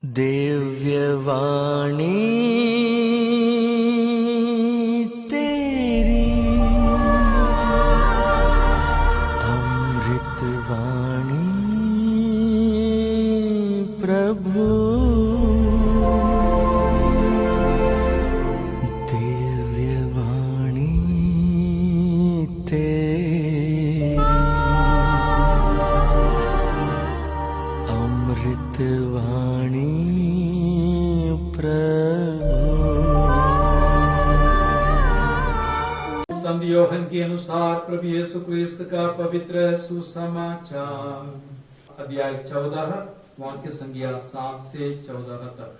दिव्यवाणी तेरी अमृतवाणी प्रभु, दिव्यवाणी तेरी अमृतवाणी संत यूहन्ना के अनुसार प्रभु यीशु क्रिस्त का पवित्र सुसमाचार, अध्याय 14 वाक्य संख्या 7 से 14 तक।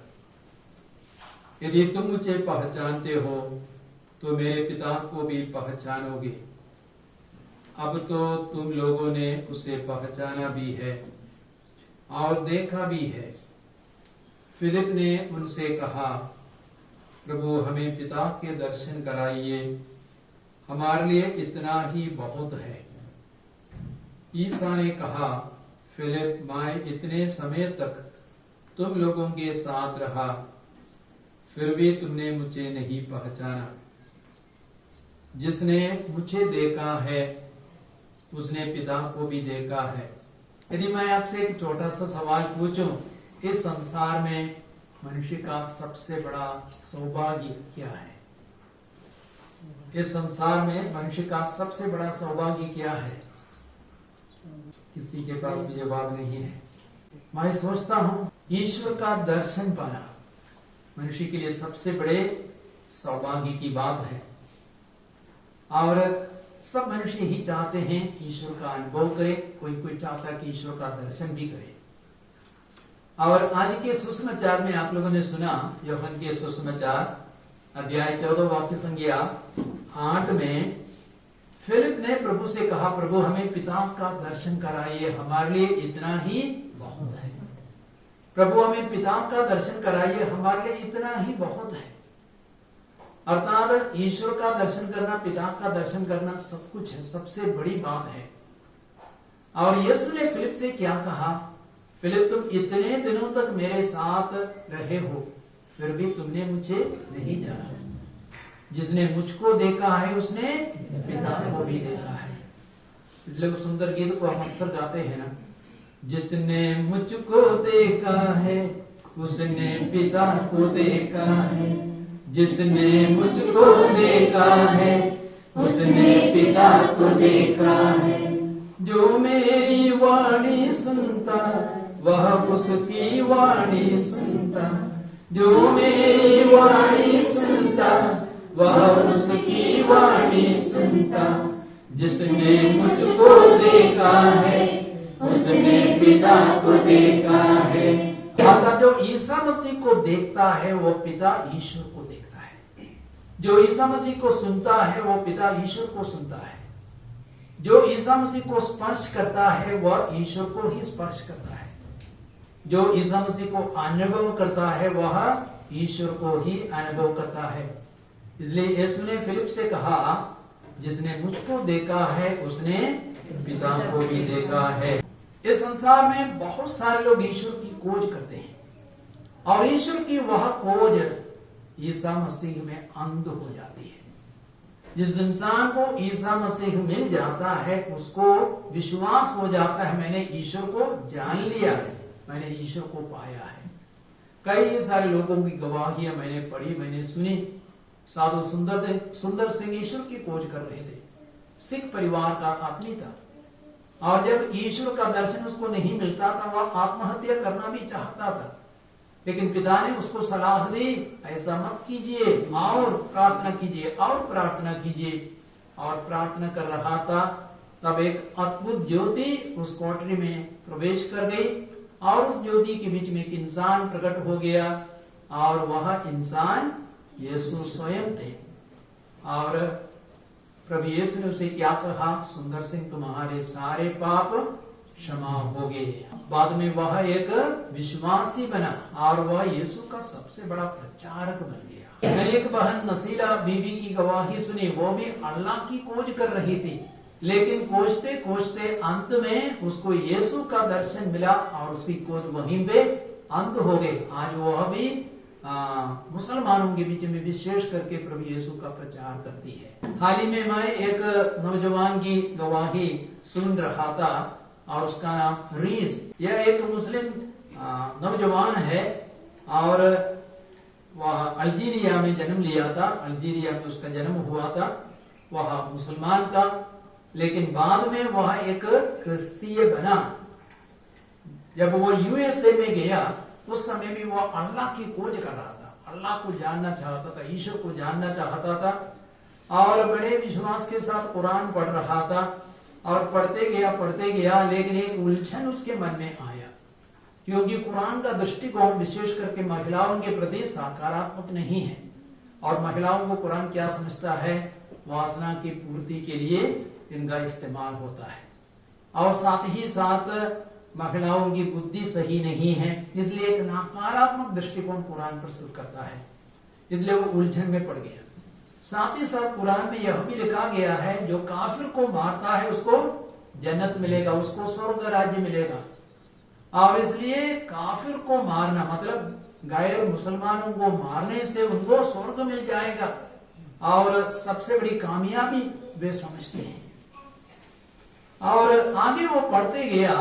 यदि तुम मुझे पहचानते हो तो मेरे पिता को भी पहचानोगे। अब तो तुम लोगों ने उसे पहचाना भी है और देखा भी है। फिलिप ने उनसे कहा, प्रभु हमें पिता के दर्शन कराइए, हमारे लिए इतना ही बहुत है। ईसा ने कहा, फिलिप, मैं इतने समय तक तुम लोगों के साथ रहा, फिर भी तुमने मुझे नहीं पहचाना। जिसने मुझे देखा है उसने पिता को भी देखा है। यदि मैं आपसे एक छोटा सा सवाल पूछूं, इस संसार में मनुष्य का सबसे बड़ा सौभाग्य क्या है? इस संसार में मनुष्य का सबसे बड़ा सौभाग्य क्या है? किसी के पास भी जवाब नहीं है। मैं सोचता हूं ईश्वर का दर्शन पाना मनुष्य के लिए सबसे बड़े सौभाग्य की बात है। और सब मनुष्य ही चाहते हैं ईश्वर का अनुभव करे, कोई चाहता है कि ईश्वर का दर्शन भी करे। और आज के सुसमाचार में आप लोगों ने सुना, यूहन्ना के सुसमाचार अध्याय 14 वाक्य संख्या 8 में फिलिप ने प्रभु से कहा, प्रभु हमें पिता का दर्शन कराइए, हमारे लिए इतना ही बहुत है। प्रभु हमें पिता का दर्शन कराइए, हमारे लिए इतना ही बहुत है। अर्थात ईश्वर का दर्शन करना, पिता का दर्शन करना सब कुछ है, सबसे बड़ी बात है। और यीशु ने फिलिप से क्या कहा? फिलिप, तुम इतने दिनों तक मेरे साथ रहे हो, फिर भी तुमने मुझे नहीं जाना। जिसने मुझको देखा है उसने पिता को भी देखा है। इसलिए वो सुंदर गीत को हम अक्सर गाते हैं ना, जिसने मुझको देखा है उसने पिता को देखा है, जिसने मुझको देखा है उसने पिता को देखा है। जो मेरी वाणी सुनता वह उसकी वाणी सुनता, जो मेरी वाणी सुनता वह उसकी वाणी सुनता। जिसने मुझको देखा है उसने पिता को देखा है। जो ईसा मसीह को देखता है वो पिता ईश्वर को देखता है। जो ईसा मसीह को सुनता है वो पिता ईश्वर को सुनता है। जो ईसा मसीह को स्पर्श करता है वह ईश्वर को ही स्पर्श करता है। जो ईसा मसीह को अनुभव करता है वह ईश्वर को ही अनुभव करता है। इसलिए यीशु ने फिलिप से कहा, जिसने मुझको देखा है उसने पिता को भी देखा है। इस संसार में बहुत सारे लोग ईश्वर की खोज करते हैं और ईश्वर की वह खोज ईसा मसीह में अंध हो जाती है। जिस इंसान को ईसा मसीह मिल जाता है उसको विश्वास हो जाता है, मैंने ईश्वर को जान लिया है, मैंने ईश्वर को पाया है। कई सारे लोगों की गवाहियां मैंने पढ़ी, मैंने सुनी। साधु सुंदर सिंह ईश्वर की खोज कर रहे थे, सिख परिवार का आदमी था, और जब ईश्वर का दर्शन उसको नहीं मिलता था वह आत्महत्या करना भी चाहता था। लेकिन पिता ने उसको सलाह दी, ऐसा मत कीजिए, और प्रार्थना कीजिए और प्रार्थना कीजिए। और प्रार्थना कर रहा था, तब एक अद्भुत ज्योति उस कोठरी में प्रवेश कर गई और उस ज्योति के बीच में एक इंसान प्रकट हो गया, और वह इंसान यीशु स्वयं थे। और प्रभु यीशु ने उसे क्या कहा? सुंदर सिंह, तुम्हारे सारे पाप क्षमा हो गए। बाद में वह एक विश्वासी बना और वह यीशु का सबसे बड़ा प्रचारक बन गया। मैंने एक बहन नसीला बीवी की गवाही सुनी, वो भी अल्लाह की खोज कर रही थी, लेकिन खोजते खोजते अंत में उसको यीशु का दर्शन मिला और उसकी खोज वहीं पे अंत हो गए। आज वह भी मुसलमानों के बीच में विशेष करके प्रभु यीशु का प्रचार करती है। हाल ही में मैं एक नौजवान की गवाही सुन रहा था और उसका नाम रीस। यह एक मुस्लिम नौजवान है और वह अल्जीरिया में जन्म लिया था। अल्जीरिया में उसका जन्म हुआ था। वह मुसलमान था, लेकिन बाद में वह एक क्रिस्तीय बना। जब वो यूएसए में गया उस समय भी वह अल्लाह की खोज कर रहा था, अल्लाह को जानना चाहता था, ईश्वर को जानना चाहता था और बड़े विश्वास के साथ कुरान पढ़ रहा था और पढ़ते गया, लेकिन एक उलझन उसके मन में आया, क्योंकि कुरान का दृष्टिकोण विशेष करके महिलाओं के प्रति सकारात्मक नहीं है और महिलाओं को कुरान क्या समझता है, वासना की पूर्ति के लिए इनका इस्तेमाल होता है और साथ ही साथ महिलाओं की बुद्धि सही नहीं है, इसलिए एक नकारात्मक दृष्टिकोण कुरान प्रस्तुत करता है। इसलिए वो उलझन में पड़ गया। साथ ही साथ कुरान में यह भी लिखा गया है जो काफिर को मारता है उसको जन्नत मिलेगा, उसको स्वर्ग राज्य मिलेगा। और इसलिए काफिर को मारना मतलब गैर मुसलमानों को मारने से उनको स्वर्ग मिल जाएगा और सबसे बड़ी कामयाबी वे समझते हैं। और आगे वो पढ़ते गया,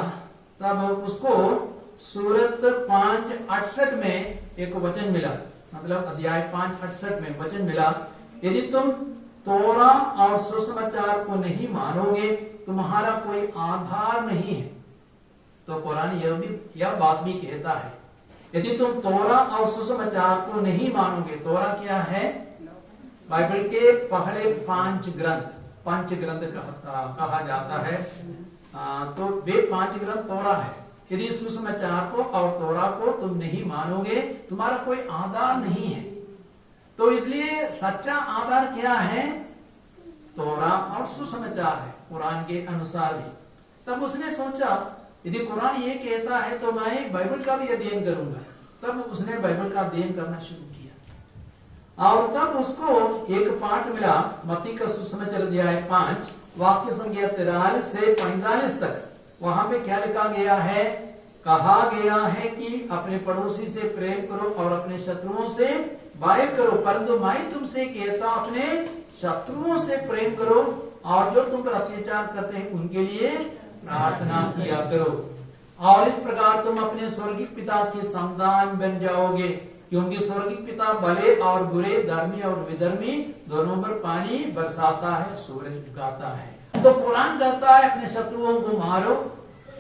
तब उसको सूरत 5:68 में एक वचन मिला, मतलब अध्याय 5:68 में वचन मिला, यदि तुम तोरा और सुसमाचार को नहीं मानोगे तुम्हारा कोई आधार नहीं है। तो कुरान यह बात भी कहता है, यदि तुम तोरा और सुसमाचार को नहीं मानोगे। तोरा क्या है? बाइबल के पहले 5 ग्रंथ, पंच ग्रंथ कहा जाता है। तो वे 5 ग्रंथ तोरा है। यदि सुसमाचार को और तोरा को तुम नहीं मानोगे तुम्हारा कोई आधार नहीं है। तो इसलिए सच्चा आधार क्या है? तोरा और सुसमाचार है कुरान के अनुसार भी। तब उसने सोचा यदि कुरान ये कहता है तो मैं बाइबल का भी अध्ययन करूंगा। तब उसने बाइबल का अध्ययन करना शुरू किया और तब उसको एक पाठ मिला, मत्ती का सुसमाचार अध्याय 5 वाक्य संख्या 43 से 45 तक। वहां पे क्या लिखा गया है? कहा गया है कि अपने पड़ोसी से प्रेम करो और अपने शत्रुओं से बैर करो, परंतु मैं तुमसे कहता अपने शत्रुओं से प्रेम करो और जो तुम पर अत्याचार करते हैं उनके लिए प्रार्थना किया करो, और इस प्रकार तुम अपने स्वर्गीय पिता के संतान बन जाओगे, क्योंकि स्वर्गीय पिता भले और बुरे, धर्मी और विधर्मी दोनों पर पानी बरसाता है, सूरज उगाता है। तो कुरान कहता है अपने शत्रुओं को मारो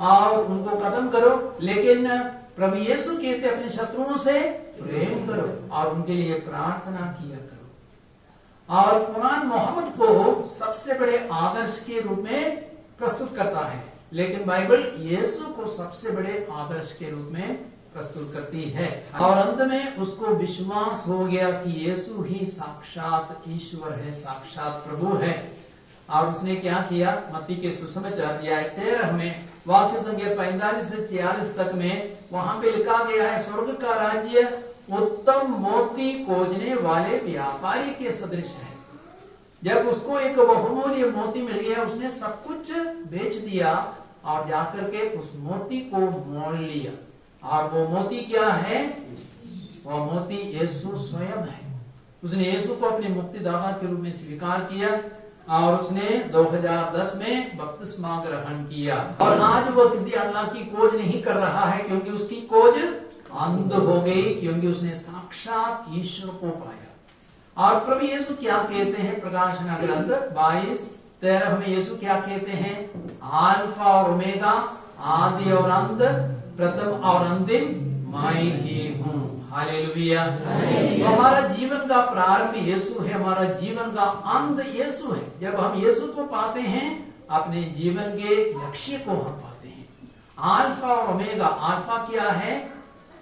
और उनको खत्म करो, लेकिन प्रभु यीशु कहते अपने शत्रुओं से प्रेम करो और उनके लिए प्रार्थना किया करो। और कुरान मोहम्मद को सबसे बड़े आदर्श के रूप में प्रस्तुत करता है, लेकिन बाइबल यीशु को सबसे बड़े आदर्श के रूप में प्रस्तुत करती है। और अंत में उसको विश्वास हो गया कि यीशु ही साक्षात ईश्वर है, साक्षात प्रभु है। और उसने क्या किया? मत्ती के सुसमाचार अध्याय 13 में वाक्य संख्या 45 से 46 तक में वहां पे लिखा गया है, स्वर्ग का राज्य उत्तम मोती खोजने वाले व्यापारी के सदृश है। जब उसको एक बहुमूल्य मोती मिल गया, उसने सब कुछ बेच दिया और जाकर के उस मोती को मोल लिया। और वो मोती क्या है? वो मोती यीशु स्वयं है। उसने यीशु को अपने मुक्तिदाता के रूप में स्वीकार किया और उसने 2010 में बपतिस्मा ग्रहण किया। और आज वो किसी अल्लाह की खोज नहीं कर रहा है, क्योंकि उसकी खोज अंध हो गई, क्योंकि उसने साक्षात ईश्वर को पाया। और प्रभु यीशु क्या कहते हैं? प्रकाशन ग्रंथ 22:13 में यीशु क्या कहते हैं? अल्फा और ओमेगा, आदि और अंत, प्रथम और अंतिम मैं ही हूँ। हालेलुया। तो हमारा जीवन का प्रारंभ यीशु है, हमारा जीवन का अंत यीशु है। जब हम यीशु को पाते हैं, अपने जीवन के लक्ष्य को हम पाते हैं। अल्फा और ओमेगा। अल्फा क्या है?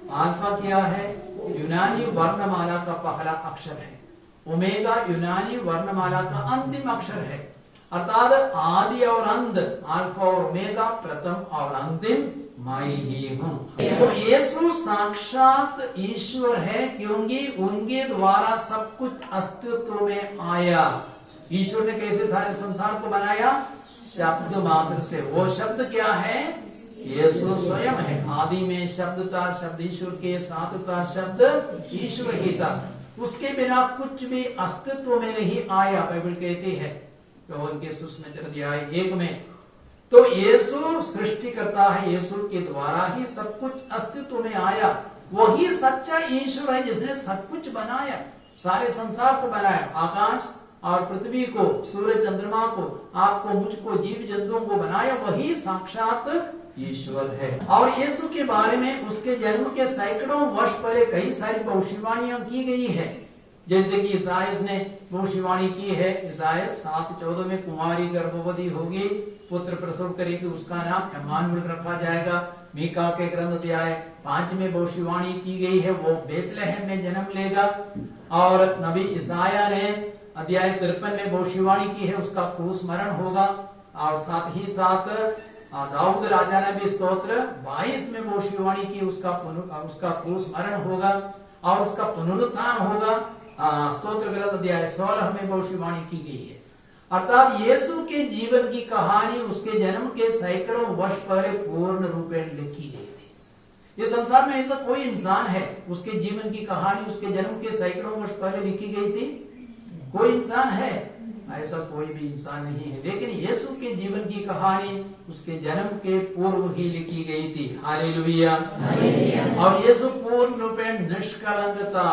अल्फा क्या है? यूनानी वर्णमाला का पहला अक्षर है। ओमेगा यूनानी वर्णमाला का अंतिम अक्षर है, अर्थात आदि और अंत। अल्फा और ओमेगा, प्रथम और अंतिम मैं ही हूँ। तो यीशु साक्षात ईश्वर है, क्योंकि उनके द्वारा सब कुछ अस्तित्व में आया। ईश्वर ने कैसे सारे संसार को बनाया? शब्द मात्र से। वो शब्द क्या है? यीशु स्वयं है। आदि में शब्द था, शब्द ईश्वर के साथ था, शब्द ईश्वर ही था। उसके बिना कुछ भी अस्तित्व में नहीं आया। बाइबल कहती है यूहन्ना के सुसमाचार अध्याय 1 में, तो यीशु सृष्टि करता है, यीशु के द्वारा ही सब कुछ अस्तित्व में आया। वही सच्चा ईश्वर है जिसने सब कुछ बनाया, सारे संसार को बनाया, आकाश और पृथ्वी को, सूरज चंद्रमा को, आपको, मुझको, जीव जंतुओं को बनाया। वही साक्षात ईश्वर है। और यीशु के बारे में उसके जन्म के सैकड़ों वर्ष पहले कई सारी भविष्यवाणियां की गई है। जैसे कि ईसाइया ने भविष्यवाणी की है, ईसाइया 7:14 में, कुमारी गर्भवती होगी, पुत्र प्रसव करेगी, उसका नाम इम्मानुएल रखा जाएगा। मीका के ग्रंथ अध्याय 5 में भविष्यवाणी की गई है, वो बेथलेहम में जन्म लेगा। और नबी ईसाइया ने अध्याय 53 में भविष्यवाणी की है, उसका क्रूस मरण होगा। और साथ ही साथ दाऊद राजा ने भी स्तोत्र 22 में भविष्यवाणी की, उसका क्रूस मरण होगा और उसका पुनरुत्थान होगा। स्तोत्र ग्रंथ अध्याय 16 में भविष्यवाणी की गई है। अर्थात यीशु के जीवन की कहानी उसके जन्म के सैकड़ों वर्ष पहले पूर्ण रूपेण लिखी गई थी। इस संसार में ऐसा कोई इंसान है उसके जीवन की कहानी उसके जन्म के सैकड़ों वर्ष पहले लिखी गई थी? कोई इंसान है? ऐसा कोई भी इंसान नहीं है। लेकिन यीशु के जीवन की कहानी उसके जन्म के पूर्व ही लिखी गई थी। हालेलुया। और यीशु पूर्ण रूपेण निष्कलंक था,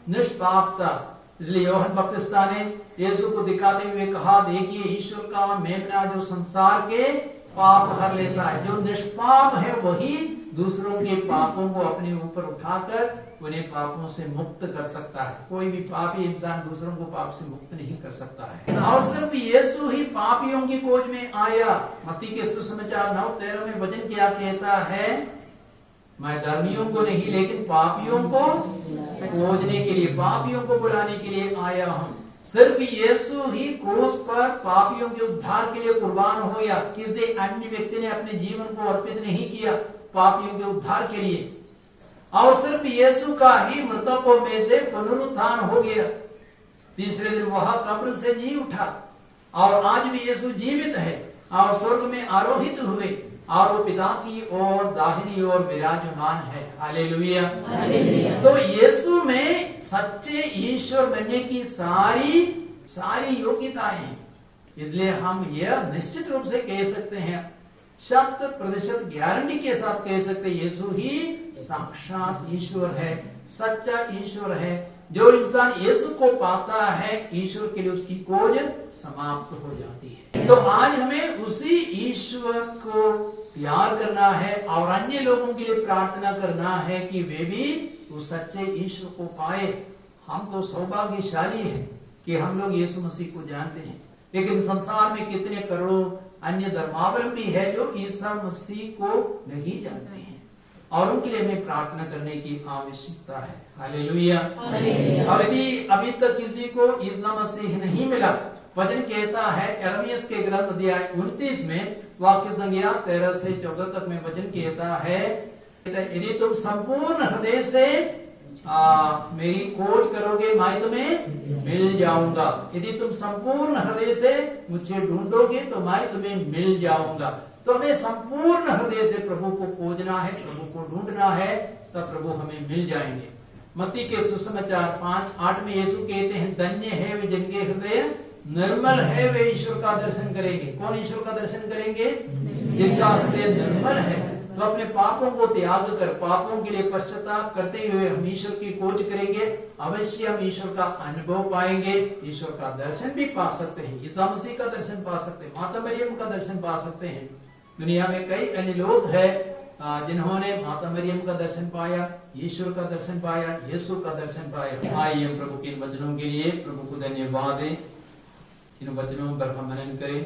निष्पाप था। इसलिए यूहन्ना बपतिस्मा ने यीशु को दिखाते हुए कहा, देखिए ईश्वर का मेमना जो संसार के पाप हर लेता है। जो निष्पाप है वही दूसरों के पापों को अपने ऊपर उठाकर उन्हें पापों से मुक्त कर सकता है। कोई भी पापी इंसान दूसरों को पाप से मुक्त नहीं कर सकता है। और सिर्फ यीशु ही पापियों की खोज में आया। मत्ती के सुसमाचार 9:13 में वचन क्या कहता है? मैं धर्मियों को नहीं लेकिन पापियों को खोजने के लिए, पापियों को बुलाने के लिए आया हूं। सिर्फ यीशु ही क्रूस पर पापियों के उद्धार के लिए कुर्बान हो गया। किसी अन्य व्यक्ति ने अपने जीवन को अर्पित नहीं किया पापियों के उद्धार के लिए। और सिर्फ यीशु का ही मृतकों में से पुनरुत्थान हो गया। तीसरे दिन वह कब्र से जी उठा और आज भी यीशु जीवित है और स्वर्ग में आरोहित हुए और वो पिता की ओर दाहिनी ओर विराजमान है। हालेलुया। तो यीशु में सच्चे ईश्वर बनने की सारी योग्यताएं हैं। इसलिए हम यह निश्चित रूप से कह सकते हैं, 100% गारंटी के साथ कह सकते हैं, यीशु ही साक्षात ईश्वर है, सच्चा ईश्वर है। जो इंसान यीशु को पाता है ईश्वर के लिए उसकी खोज समाप्त हो जाती है। तो आज हमें उसी ईश्वर को प्यार करना है और अन्य लोगों के लिए प्रार्थना करना है कि वे भी उस सच्चे ईश्वर को पाए। हम तो सौभाग्यशाली हैं कि हम लोग यीशु मसीह को जानते हैं। लेकिन संसार में कितने करोड़ों अन्य धर्मावलंबी है जो ईसा मसीह को नहीं जानते हैं और उनके लिए हमें प्रार्थना करने की आवश्यकता है। हालेलुया। और यदि अभी तक किसी को ईसा मसीह नहीं मिला, वचन कहता है यिर्मयाह के ग्रंथ अध्याय 29 में वाक्य संज्ञा 13 से 14 तक में वचन कहता है, यदि तुम संपूर्ण हृदय से मेरी खोज करोगे मैं तुम्हें मिल जाऊंगा। यदि तुम संपूर्ण हृदय से मुझे ढूंढोगे तो मैं तुम्हें मिल जाऊंगा। तो हमें संपूर्ण हृदय से प्रभु को खोजना है, प्रभु को ढूंढना है, तब प्रभु हमें मिल जाएंगे। मत्ती के सुसमाचार 5:8 में यीशु कहते हैं, धन्य है वे जिनके हृदय निर्मल है, वे ईश्वर का दर्शन करेंगे। कौन ईश्वर का दर्शन करेंगे? जिनका हृदय निर्मल है। तो अपने पापों को त्याग कर पापों के लिए पश्चाताप करते हुए हम ईश्वर की खोज करेंगे। अवश्य हम ईश्वर का अनुभव पाएंगे, ईश्वर का दर्शन भी पा सकते हैं, ईसा मसीह का दर्शन पा सकते हैं, माता मरियम का दर्शन पा सकते हैं। दुनिया में कई अन्य लोग हैं जिन्होंने माता मरियम का दर्शन पाया, ईश्वर का दर्शन पाया, यीशु का दर्शन पाया। आइए हम प्रभु के इन वचनों के लिए प्रभु को धन्यवाद दें। इन वचनों पर हम मनन करें।